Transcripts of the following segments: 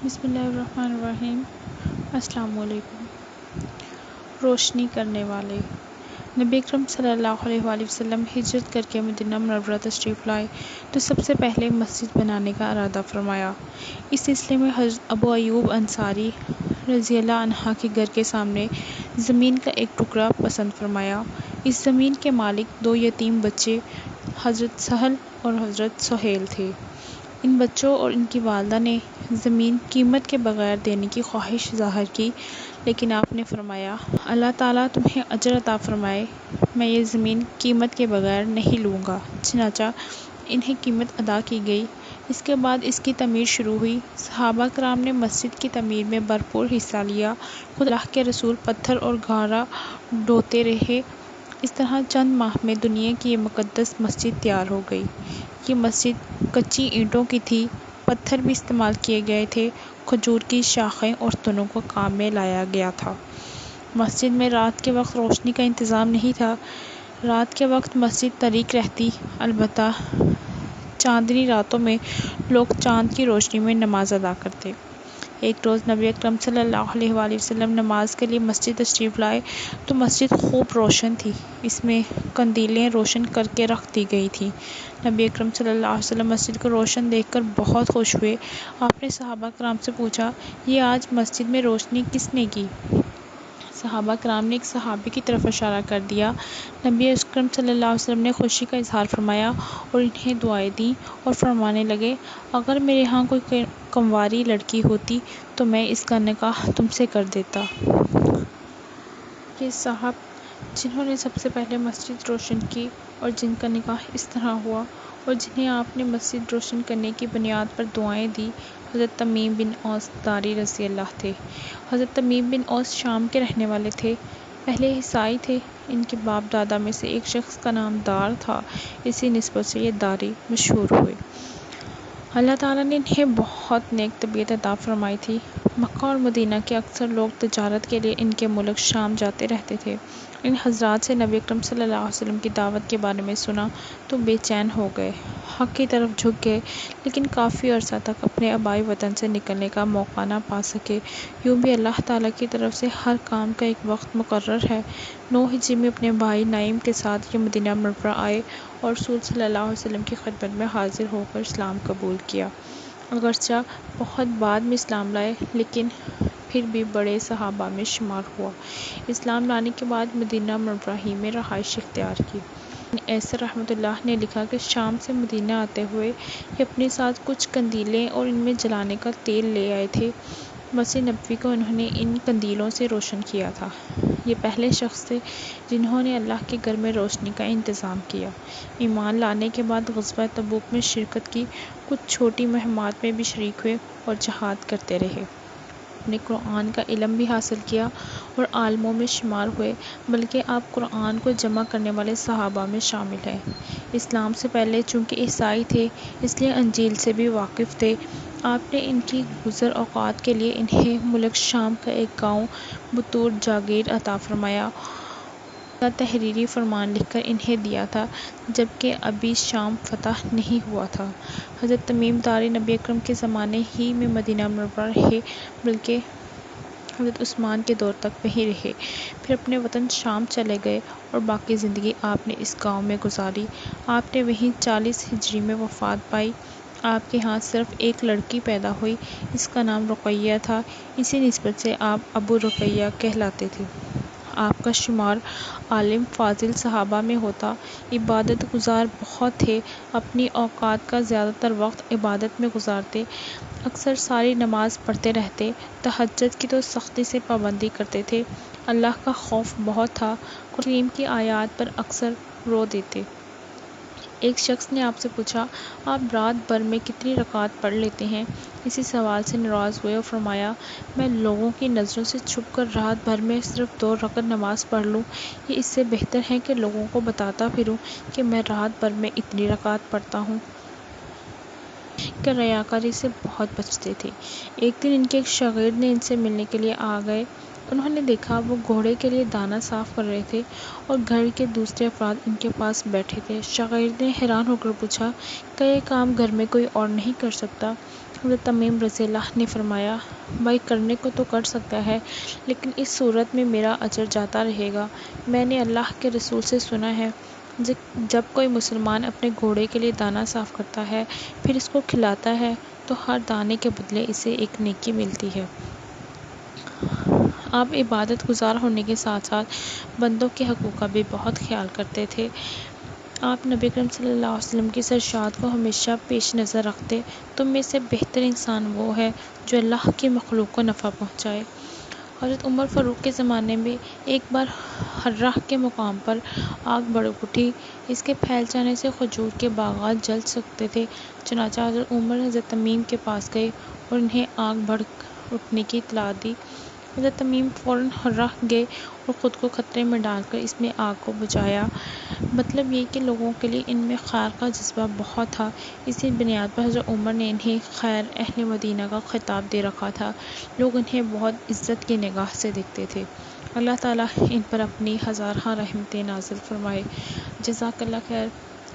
بسم اللہ الرحمن الرحیم۔ السلام علیکم۔ روشنی کرنے والے نبی اکرم صلی اللہ علیہ وآلہ وسلم ہجرت کر کے مدینہ منورہ تشریف لائے تو سب سے پہلے مسجد بنانے کا ارادہ فرمایا۔ اس سلسلے میں حضرت ابو ایوب انصاری رضی اللہ عنہ کے گھر کے سامنے زمین کا ایک ٹکڑا پسند فرمایا۔ اس زمین کے مالک دو یتیم بچے حضرت سہل اور حضرت سہیل تھے۔ ان بچوں اور ان کی والدہ نے زمین قیمت کے بغیر دینے کی خواہش ظاہر کی، لیکن آپ نے فرمایا، اللہ تعالیٰ تمہیں اجر عطا فرمائے، میں یہ زمین قیمت کے بغیر نہیں لوں گا۔ چنانچہ انہیں قیمت ادا کی گئی۔ اس کے بعد اس کی تعمیر شروع ہوئی۔ صحابہ کرام نے مسجد کی تعمیر میں بھرپور حصہ لیا۔ خود اللہ کے رسول پتھر اور گارا ڈھوتے رہے۔ اس طرح چند ماہ میں دنیا کی یہ مقدس مسجد تیار ہو گئی۔ یہ مسجد کچی اینٹوں کی تھی، پتھر بھی استعمال کیے گئے تھے، کھجور کی شاخیں اور تنوں کو کام میں لایا گیا تھا۔ مسجد میں رات کے وقت روشنی کا انتظام نہیں تھا۔ رات کے وقت مسجد تاریک رہتی، البتہ چاندنی راتوں میں لوگ چاند کی روشنی میں نماز ادا کرتے۔ ایک روز نبی اکرم صلی اللہ علیہ وآلہ وسلم نماز کے لیے مسجد تشریف لائے تو مسجد خوب روشن تھی۔ اس میں قندیلیں روشن کر کے رکھ دی گئی تھیں۔ نبی اکرم صلی اللہ علیہ وسلم مسجد کو روشن دیکھ کر بہت خوش ہوئے۔ آپ نے صحابہ کرام سے پوچھا، یہ آج مسجد میں روشنی کس نے کی؟ صحابہ کرام نے ایک صحابی کی طرف اشارہ کر دیا۔ نبی اکرم صلی اللہ علیہ وسلم نے خوشی کا اظہار فرمایا اور انہیں دعائیں دیں اور فرمانے لگے، اگر میرے ہاں کوئی کنواری لڑکی ہوتی تو میں اس کا نکاح تم سے کر دیتا۔ یہ صاحب جنہوں نے سب سے پہلے مسجد روشن کی اور جن کا نکاح اس طرح ہوا اور جنہیں آپ نے مسجد روشن کرنے کی بنیاد پر دعائیں دیں، حضرت تمیم بن اوس داری رضی اللہ تھے۔ حضرت تمیم بن اوس شام کے رہنے والے تھے۔ پہلے عیسائی تھے۔ ان کے باپ دادا میں سے ایک شخص کا نام دار تھا، اسی نسبت سے یہ داری مشہور ہوئے۔ اللہ تعالیٰ نے انہیں بہت نیک طبیعت عطا فرمائی تھی۔ مکہ اور مدینہ کے اکثر لوگ تجارت کے لیے ان کے ملک شام جاتے رہتے تھے۔ ان حضرات سے نبی اکرم صلی اللہ علیہ وسلم کی دعوت کے بارے میں سنا تو بے چین ہو گئے، حق کی طرف جھک گئے، لیکن کافی عرصہ تک اپنے آبائی وطن سے نکلنے کا موقع نہ پا سکے۔ یوں بھی اللہ تعالیٰ کی طرف سے ہر کام کا ایک وقت مقرر ہے۔ 9 ہجری میں اپنے بھائی نعیم کے ساتھ یہ مدینہ منورہ آئے اور رسول صلی اللہ علیہ وسلم کی خدمت میں حاضر ہو کر اسلام قبول کیا۔ اگرچہ بہت بعد میں اسلام لائے، لیکن پھر بھی بڑے صحابہ میں شمار ہوا۔ اسلام لانے کے بعد مدینہ منورہ ہی میں رہائش اختیار کی۔ ابن ایسر رحمۃ اللہ نے لکھا کہ شام سے مدینہ آتے ہوئے یہ اپنے ساتھ کچھ قندیلیں اور ان میں جلانے کا تیل لے آئے تھے۔ مسجد نبوی کو انہوں نے ان قندیلوں سے روشن کیا تھا۔ یہ پہلے شخص تھے جنہوں نے اللہ کے گھر میں روشنی کا انتظام کیا۔ ایمان لانے کے بعد غزوہ تبوک میں شرکت کی، کچھ چھوٹی مہمات میں بھی شریک ہوئے اور جہاد کرتے رہے۔ اپنے قرآن کا علم بھی حاصل کیا اور عالموں میں شمار ہوئے، بلکہ آپ قرآن کو جمع کرنے والے صحابہ میں شامل ہیں۔ اسلام سے پہلے چونکہ عیسائی تھے، اس لیے انجیل سے بھی واقف تھے۔ آپ نے ان کی گزر اوقات کے لیے انہیں ملک شام کا ایک گاؤں بطور جاگیر عطا فرمایا اور اس کا تحریری فرمان لکھ کر انہیں دیا تھا، جبکہ ابھی شام فتح نہیں ہوا تھا۔ حضرت تمیم داری نبی اکرم کے زمانے ہی میں مدینہ منورہ رہے، بلکہ حضرت عثمان کے دور تک وہیں رہے، پھر اپنے وطن شام چلے گئے اور باقی زندگی آپ نے اس گاؤں میں گزاری۔ آپ نے وہیں 40 ہجری میں وفات پائی۔ آپ کے ہاں صرف ایک لڑکی پیدا ہوئی، اس کا نام رقیہ تھا، اسی نسبت سے آپ ابو رقیہ کہلاتے تھے۔ آپ کا شمار عالم فاضل صحابہ میں ہوتا۔ عبادت گزار بہت تھے، اپنی اوقات کا زیادہ تر وقت عبادت میں گزارتے، اکثر ساری نماز پڑھتے رہتے، تہجد کی تو سختی سے پابندی کرتے تھے۔ اللہ کا خوف بہت تھا، قرآن کریم کی آیات پر اکثر رو دیتے۔ ایک شخص نے آپ سے پوچھا، آپ رات بھر میں کتنی رکعت پڑھ لیتے ہیں؟ اسی سوال سے ناراض ہوئے اور فرمایا، میں لوگوں کی نظروں سے چھپ کر رات بھر میں صرف 2 رکعت نماز پڑھ لوں، یہ اس سے بہتر ہے کہ لوگوں کو بتاتا پھروں کہ میں رات بھر میں اتنی رکعت پڑھتا ہوں۔ کہ ریاکاری سے بہت بچتے تھے۔ ایک دن ان کے ایک شاگرد نے ان سے ملنے کے لیے آ گئے۔ انہوں نے دیکھا وہ گھوڑے کے لیے دانہ صاف کر رہے تھے اور گھر کے دوسرے افراد ان کے پاس بیٹھے تھے۔ شاگرد نے حیران ہو کر پوچھا، کیا یہ کام گھر میں کوئی اور نہیں کر سکتا؟ حضرت تمیم رضی اللہ نے فرمایا، بھائی کرنے کو تو کر سکتا ہے، لیکن اس صورت میں میرا اجر جاتا رہے گا۔ میں نے اللہ کے رسول سے سنا ہے، جب کوئی مسلمان اپنے گھوڑے کے لیے دانہ صاف کرتا ہے، پھر اس کو کھلاتا ہے، تو ہر دانے کے بدلے اسے ایک نیکی ملتی ہے۔ آپ عبادت گزار ہونے کے ساتھ ساتھ بندوں کے حقوق کا بھی بہت خیال کرتے تھے۔ آپ نبی کریم صلی اللہ علیہ وسلم کی ارشاد کو ہمیشہ پیش نظر رکھتے، تم میں سے بہتر انسان وہ ہے جو اللہ کی مخلوق کو نفع پہنچائے۔ حضرت عمر فاروق کے زمانے میں ایک بار حرہ کے مقام پر آگ بھڑک اٹھی۔ اس کے پھیل جانے سے کھجور کے باغات جل سکتے تھے، چنانچہ حضرت عمر حضرت تمیم کے پاس گئے اور انہیں آگ بھڑک اٹھنے کی اطلاع دی۔ حضرت تمیم فوراً حرہ گئے اور خود کو خطرے میں ڈال کر اس میں آگ کو بجھایا۔ مطلب یہ کہ لوگوں کے لیے ان میں خیر کا جذبہ بہت تھا۔ اسی بنیاد پر حضرت عمر نے انہیں خیر اہل مدینہ کا خطاب دے رکھا تھا۔ لوگ انہیں بہت عزت کی نگاہ سے دیکھتے تھے۔ اللہ تعالیٰ ان پر اپنی ہزارہ رحمتیں نازل فرمائے۔ جزاک اللہ خیر۔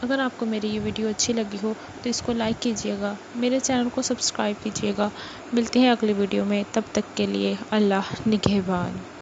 اگر آپ کو میری یہ ویڈیو اچھی لگی ہو تو اس کو لائک کیجیے گا، میرے چینل کو سبسکرائب کیجیے گا۔ ملتے ہیں اگلی ویڈیو میں، تب تک کے لیے اللہ نگہبان۔